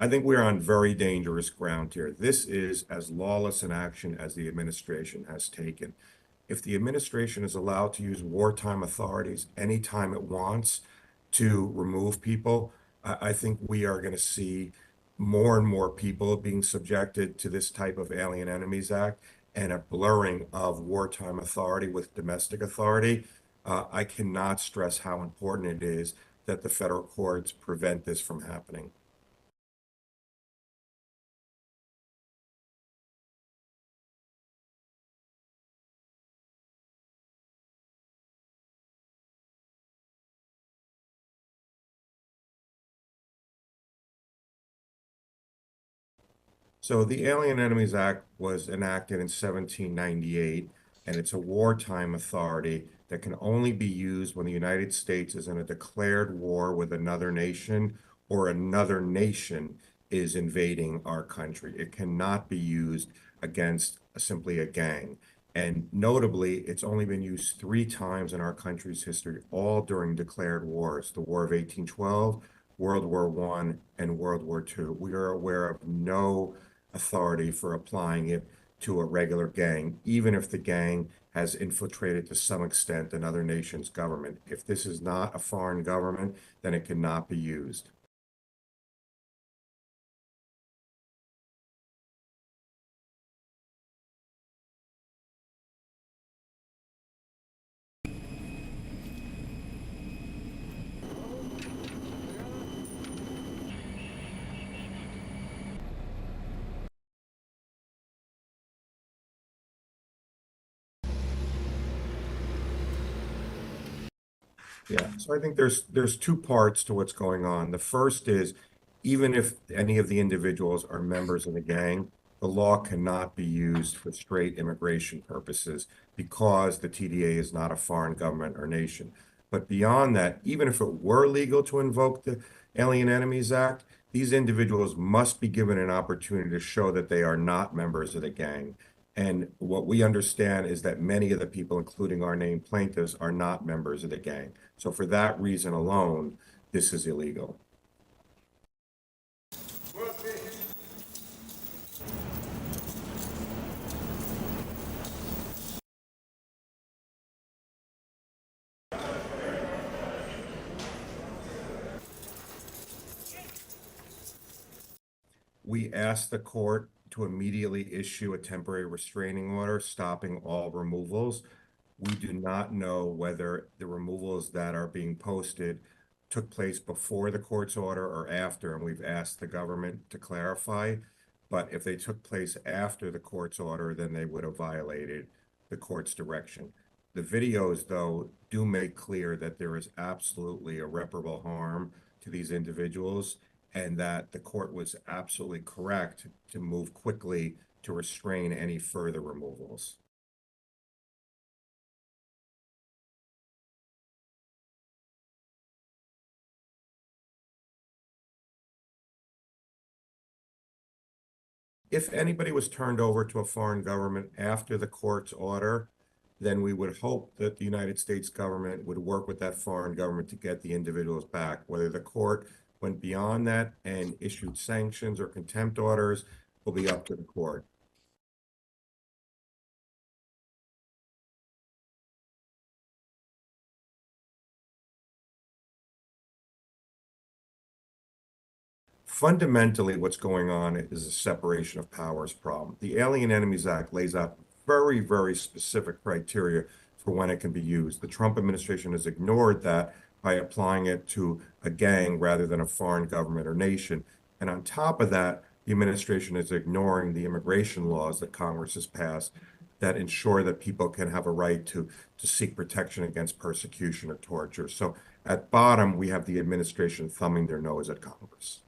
I think we're on very dangerous ground here. This is as lawless an action as the administration has taken. If the administration is allowed to use wartime authorities anytime it wants to remove people, I think we are going to see more and more people being subjected to this type of Alien Enemies Act and a blurring of wartime authority with domestic authority. I cannot stress how important it is that the federal courts prevent this from happening. So the Alien Enemies Act was enacted in 1798, and it's a wartime authority that can only be used when the United States is in a declared war with another nation or another nation is invading our country. It cannot be used against simply a gang. And notably, it's only been used three times in our country's history, all during declared wars: the War of 1812, World War I, and World War II. We are aware of no authority for applying it to a regular gang, even if the gang has infiltrated to some extent another nation's government. If this is not a foreign government, then it cannot be used. Yeah, so I think there's two parts to what's going on. The first is, even if any of the individuals are members of the gang, the law cannot be used for straight immigration purposes because the TDA is not a foreign government or nation. But beyond that, even if it were legal to invoke the Alien Enemies Act, these individuals must be given an opportunity to show that they are not members of the gang. And what we understand is that many of the people, including our named plaintiffs, are not members of the gang. So for that reason alone, this is illegal. We asked the court to immediately issue a temporary restraining order stopping all removals. We do not know whether the removals that are being posted took place before the court's order or after, and we've asked the government to clarify. But if they took place after the court's order, then they would have violated the court's direction. The videos, though, do make clear that there is absolutely irreparable harm to these individuals and that the court was absolutely correct to move quickly to restrain any further removals. If anybody was turned over to a foreign government after the court's order, then we would hope that the United States government would work with that foreign government to get the individuals back. Whether the court went beyond that and issued sanctions or contempt orders will be up to the court. Fundamentally, what's going on is a separation of powers problem. The Alien Enemies Act lays out very, very specific criteria for when it can be used. The Trump administration has ignored that by applying it to a gang rather than a foreign government or nation. And on top of that, the administration is ignoring the immigration laws that Congress has passed that ensure that people can have a right to seek protection against persecution or torture. So at bottom, we have the administration thumbing their nose at Congress.